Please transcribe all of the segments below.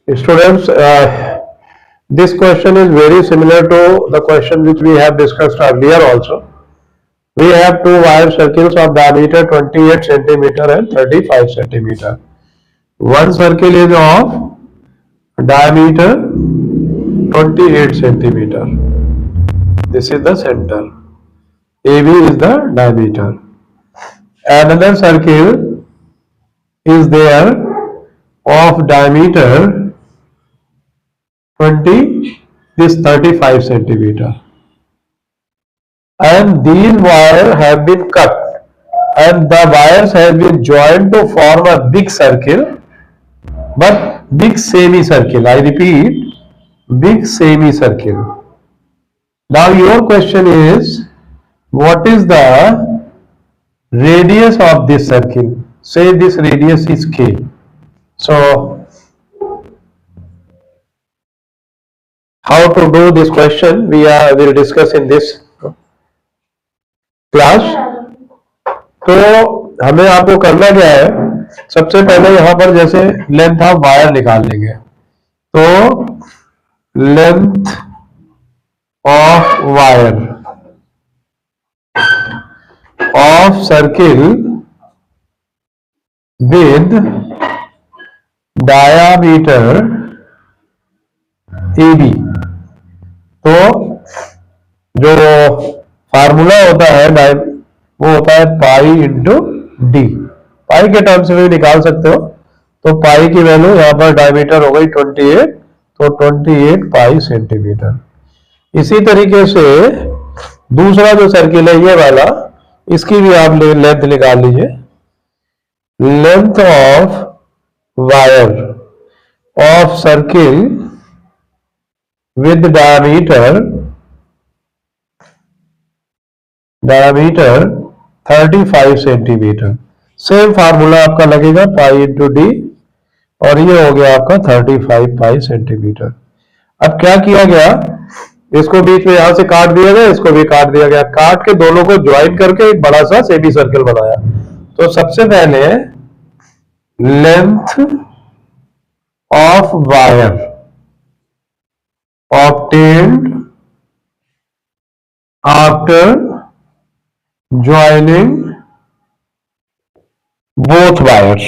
Students, this question is very similar to the question which we have discussed earlier also. We have two wire circles of diameter 28 centimeter and 35 centimeter. One circle is of diameter 28 centimeter. This is the center. AB is the diameter. Another circle is there of diameter 35 centimeter, and these wires have been cut and the wires have been joined to form a big circle, but big semicircle. I repeat, big semicircle. Now your question is, what is the radius of this circle? Say this radius is K. So how to do this question will discuss in this class. तो हमें आपको करना क्या है, सबसे पहले यहां पर जैसे लेंथ ऑफ वायर निकाल लेंगे, तो length of wire of circle with diameter AB। तो जो फार्मूला होता है वो होता है पाई इंटू डी। पाई के टर्म्स में निकाल सकते हो। तो पाई की वैल्यू यहाँ पर डायमीटर हो गई 28, तो 28 पाई सेंटीमीटर। इसी तरीके से दूसरा जो सर्किल है ये वाला, इसकी भी आप लेंथ निकाल लीजिए। Length of wire of circle with diameter 35 centimetre. Same formula आपका लगेगा पाई इंटू डी, और ये हो गया आपका 35 पाई सेंटीमीटर। अब क्या किया गया, इसको बीच में यहां से काट दिया गया, इसको भी काट दिया गया, काट के दोनों को ज्वाइन करके एक बड़ा सा सेमी सर्कल बनाया। तो सबसे पहले length of wire obtained after joining both wires।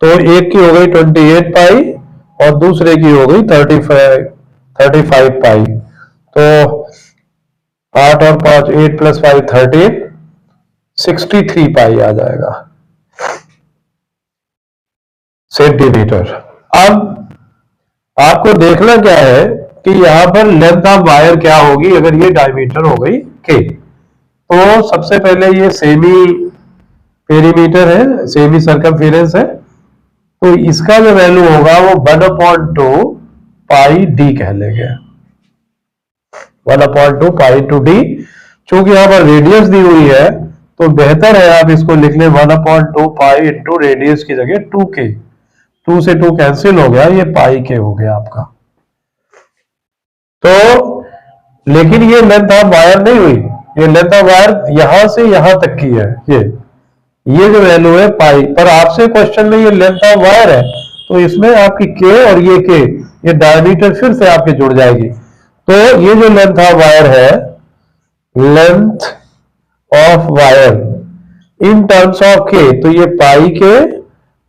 तो एक की हो गई 28 पाई और दूसरे की हो गई 35 पाई। तो 8 और 5 8 प्लस 5 13, 63 पाई आ जाएगा सेंटीमीटर। अब आपको देखना क्या है कि यहां पर लेंथ ऑफ वायर क्या होगी अगर ये डायमीटर हो गई K। तो सबसे पहले ये सेमी पेरीमीटर है, सेमी सर्कमफेरेंस है, तो इसका जो वैल्यू होगा वो 1/2 पाई डी कह लेंगे। 1/2 पाई टू डी। चूंकि यहां पर रेडियस दी हुई है तो बेहतर है आप इसको लिख लें 1/2 पाई इंटू रेडियस की जगह 2K। 2 से 2 कैंसिल हो गया, ये पाई के हो गया आपका। तो लेकिन ये लेंथ ऑफ वायर नहीं हुई, ये लेंथ ऑफ वायर यहां से यहां तक की है। ये जो वैल्यू है पाई, पर आपसे क्वेश्चन में ये लेंथ ऑफ वायर है, तो इसमें आपकी के और ये के, ये डायमीटर फिर से आपके जुड़ जाएगी। तो ये जो लेंथ ऑफ वायर है, length of wire in terms of के, तो ये पाई के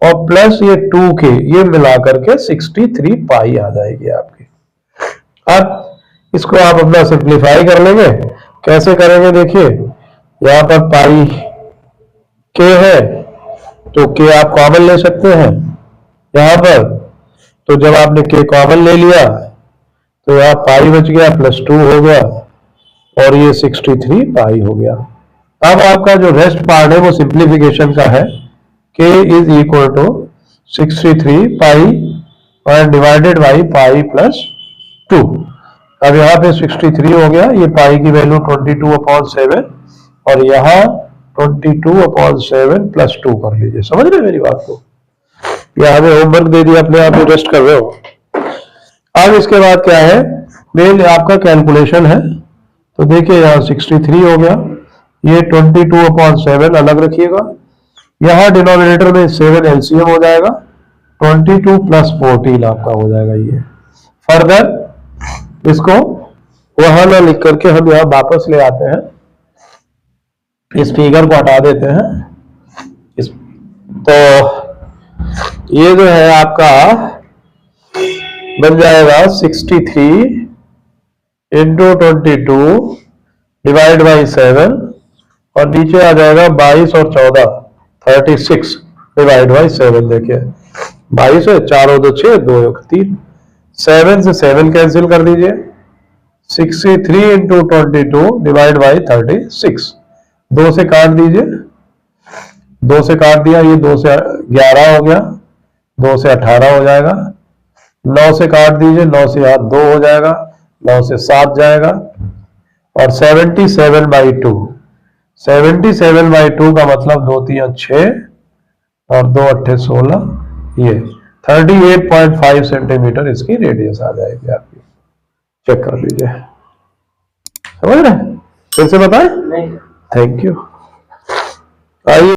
और प्लस ये 2K, ये मिलाकर के 63 पाई आ जाएगी आपकी। अब इसको आप अपना सिंप्लीफाई कर लेंगे। कैसे करेंगे देखिए, यहां पर पाई K है तो K आप कॉमन ले सकते हैं यहां पर। तो जब आपने K कॉमन ले लिया तो यहां पाई बच गया, प्लस 2 हो गया और ये 63 पाई हो गया। अब आपका जो रेस्ट पार्ट है वो सिंप्लीफिकेशन का है। K इज इक्वल टू 63 पाई और डिवाइडेड बाई पाई प्लस 2। अब यहाँ पे 63 हो गया, ये पाई की वैल्यू 22/7 और यहाँ 22/7 प्लस 2 कर लीजिए। समझ रहे मेरी बात को? यहाँ हमें होमवर्क दे दिया, अपने आप रेस्ट कर रहे हो। अब इसके बाद क्या है, मेन आपका कैलकुलेशन है। तो देखिए यहाँ 63 हो गया, ये 22/7 अलग रखिएगा यहां डिनोमिनेटर में 7 एलसीएम हो जाएगा, 22 प्लस 14 आपका हो जाएगा ये। फर्दर इसको वहां ना लिख करके हम यहां वापस ले आते हैं, इस फिगर को हटा देते हैं। तो ये जो है आपका बन जाएगा 63 इंटू 22 डिवाइड बाई 7, और नीचे आ जाएगा 22 और 14 36 डिवाइड बाई 7। देखिए 22 है, 4 और 2 6, 2 1 3, 7 से 7 कैंसिल कर दीजिए। 63 इंटू 22 डिवाइड बाई 36, 2 से काट दीजिए, 2 से काट दिया, ये 2 से 11 हो गया, 2 से 18 हो जाएगा। 9 से काट दीजिए, 9 से 8 2 हो जाएगा, 9 से 7 जाएगा। और 77 बाई 2, 77 बाई 2 का मतलब 2 3 6 और 2 8 16, ये 38.5 सेंटीमीटर इसकी रेडियस आ जाएगी आपकी। चेक कर लीजिए, समझ रहे हैं? फिर से बताएं। Thank you. आइए